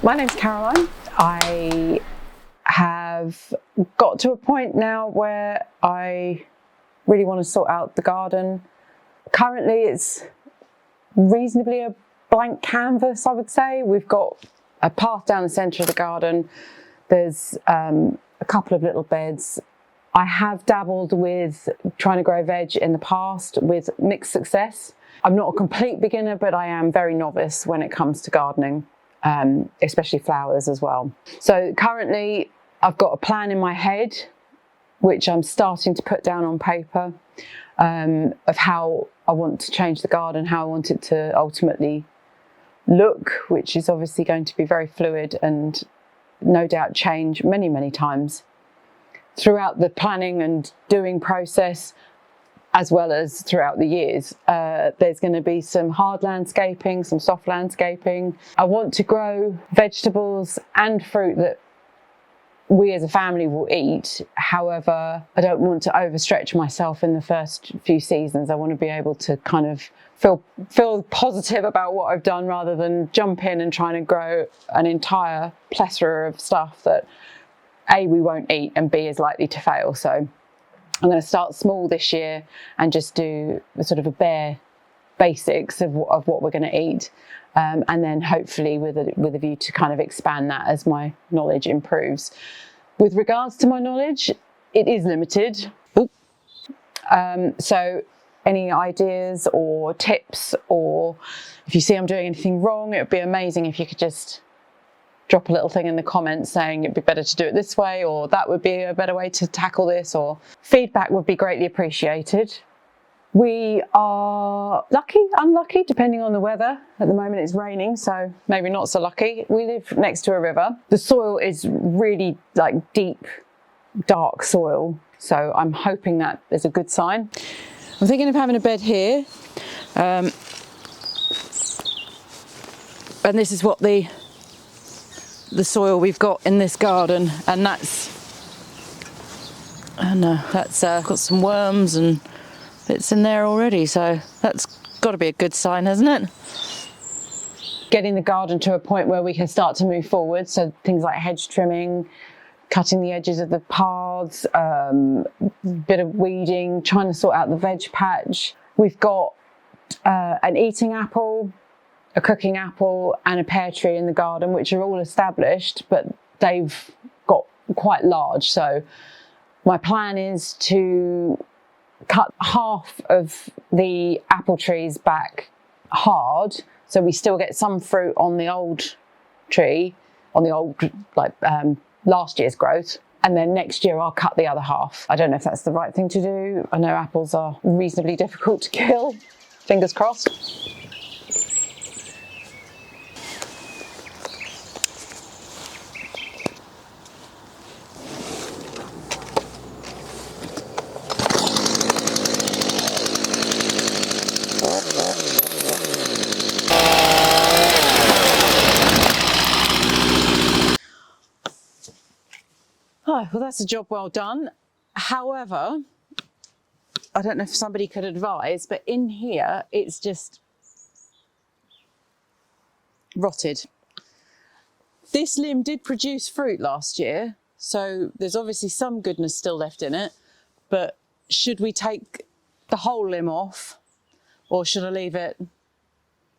My name's Caroline. I have got to a point now where I really want to sort out the garden. Currently it's reasonably a blank canvas, I would say. We've got a path down the centre of the garden. There's a couple of little beds. I have dabbled with trying to grow veg in the past with mixed success. I'm not a complete beginner, but I am very novice when it comes to gardening, especially flowers as well. So currently I've got a plan in my head, which I'm starting to put down on paper, of how I want to change the garden, how I want it to ultimately look, which is obviously going to be very fluid and no doubt change many, many times throughout the planning and doing process, as well as throughout the years. There's going to be some hard landscaping, some soft landscaping. I want to grow vegetables and fruit that we as a family will eat. However, I don't want to overstretch myself in the first few seasons. I want to be able to kind of feel positive about what I've done rather than jump in and trying to grow an entire plethora of stuff that A, we won't eat, and B, is likely to fail. So I'm going to start small this year and just do sort of a bare basics of what we're going to eat. And then hopefully with a view to kind of expand that as my knowledge improves. With regards to my knowledge, it is limited. So any ideas or tips, or if you see I'm doing anything wrong, it would be amazing if you could just drop a little thing in the comments saying it'd be better to do it this way, or that would be a better way to tackle this, or feedback would be greatly appreciated. We are lucky, unlucky, depending on the weather. At the moment it's raining, so maybe not so lucky. We live next to a river. The soil is really like deep, dark soil, so I'm hoping that is a good sign. I'm thinking of having a bed here. And this is what the soil we've got in this garden, and that's got some worms and bits in there already, so that's got to be a good sign, hasn't it? Getting the garden to a point where we can start to move forward, so things like hedge trimming, cutting the edges of the paths, bit of weeding, trying to sort out the veg patch. We've got an eating apple, a cooking apple and a pear tree in the garden, which are all established, but they've got quite large. So my plan is to cut half of the apple trees back hard, so we still get some fruit on the old tree, on the old last year's growth, and then next year I'll cut the other half. I don't know if that's the right thing to do. I know apples are reasonably difficult to kill. Fingers crossed. Oh, well, that's a job well done. However, I don't know if somebody could advise, but in here, it's just rotted. This limb did produce fruit last year, so there's obviously some goodness still left in it, but should we take the whole limb off, or should I leave it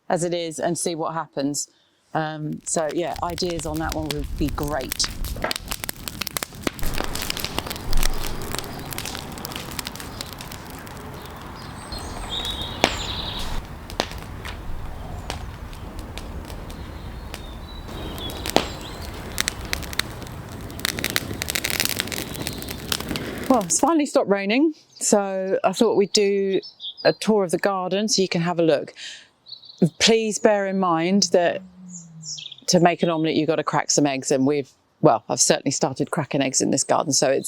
as it is and see what happens? So yeah, ideas on that one would be great. Well, it's finally stopped raining, so I thought we'd do a tour of the garden so you can have a look. Please bear in mind that to make an omelette, you've got to crack some eggs, and I've certainly started cracking eggs in this garden, so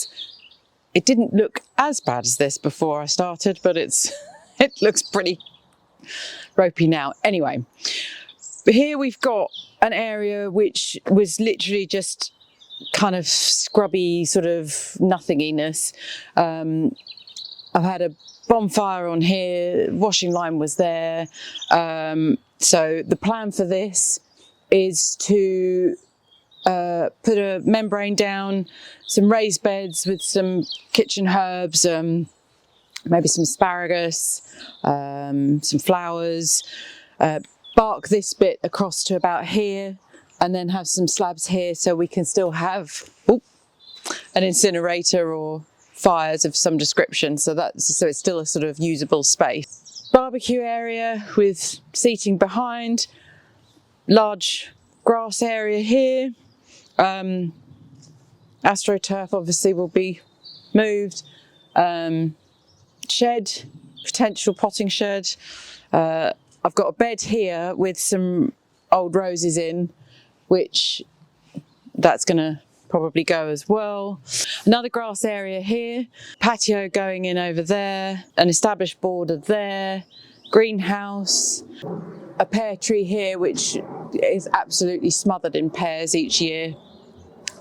it didn't look as bad as this before I started, but it looks pretty ropey now. Anyway, here we've got an area which was literally just kind of scrubby, sort of nothinginess. I've had a bonfire on here, washing line was there. So the plan for this is to put a membrane down, some raised beds with some kitchen herbs, maybe some asparagus, some flowers, bark this bit across to about here, and then have some slabs here so we can still have an incinerator or fires of some description. So it's still a sort of usable space. Barbecue area with seating behind, large grass area here. AstroTurf obviously will be moved. Shed, potential potting shed. I've got a bed here with some old roses in, which that's going to probably go as well. Another grass area here, patio going in over there, an established border there, greenhouse, a pear tree here which is absolutely smothered in pears each year.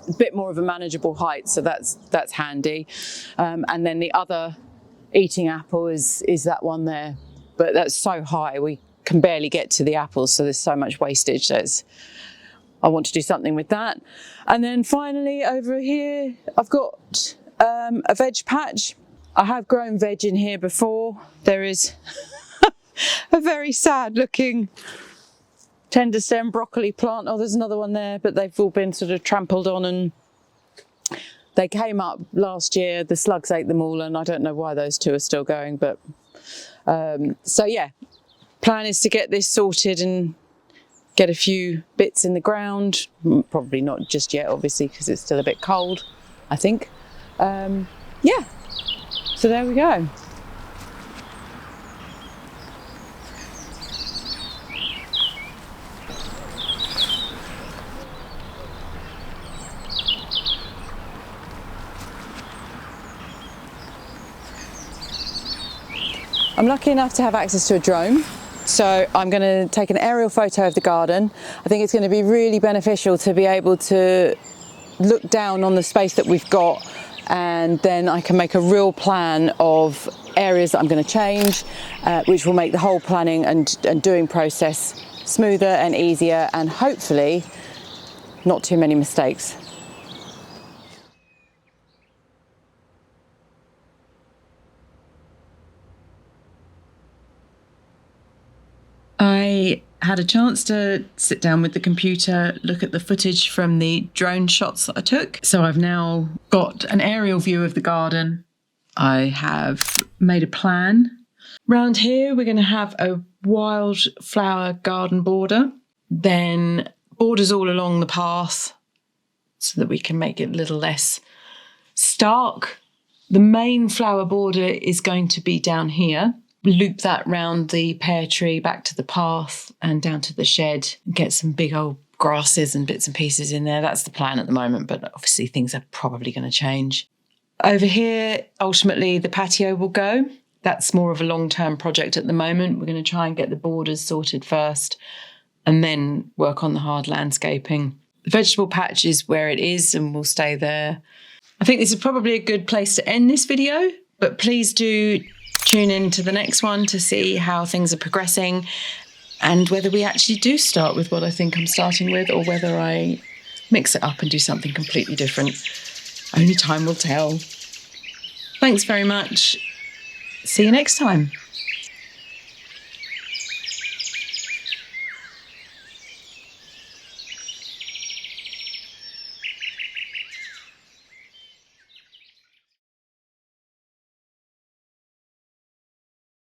A bit more of a manageable height, so that's handy. And then the other eating apple is that one there, but that's so high we can barely get to the apples, so there's so much wastage. So I want to do something with that. And then finally over here I've got a veg patch. I have grown veg in here before. There is a very sad looking tender stem broccoli plant. Oh, there's another one there, but they've all been sort of trampled on, and they came up last year. The slugs ate them all, and I don't know why those two are still going. But so yeah, plan is to get this sorted and get a few bits in the ground. Probably not just yet, obviously, because it's still a bit cold, I think. Yeah, so there we go. I'm lucky enough to have access to a drone, so I'm going to take an aerial photo of the garden. I think it's going to be really beneficial to be able to look down on the space that we've got, and then I can make a real plan of areas that I'm going to change, which will make the whole planning and doing process smoother and easier, and hopefully not too many mistakes. I had a chance to sit down with the computer, look at the footage from the drone shots that I took. So I've now got an aerial view of the garden. I have made a plan. Round here, we're going to have a wildflower garden border, then borders all along the path so that we can make it a little less stark. The main flower border is going to be down here. Loop that round the pear tree back to the path and down to the shed, get some big old grasses and bits and pieces in there. That's the plan at the moment, but obviously things are probably going to change. Over here, ultimately the patio will go. That's more of a long-term project at the moment. We're going to try and get the borders sorted first and then work on the hard landscaping. The vegetable patch is where it is and will stay there. I think this is probably a good place to end this video, but please do tune in to the next one to see how things are progressing and whether we actually do start with what I think I'm starting with, or whether I mix it up and do something completely different. Only time will tell. Thanks very much. See you next time.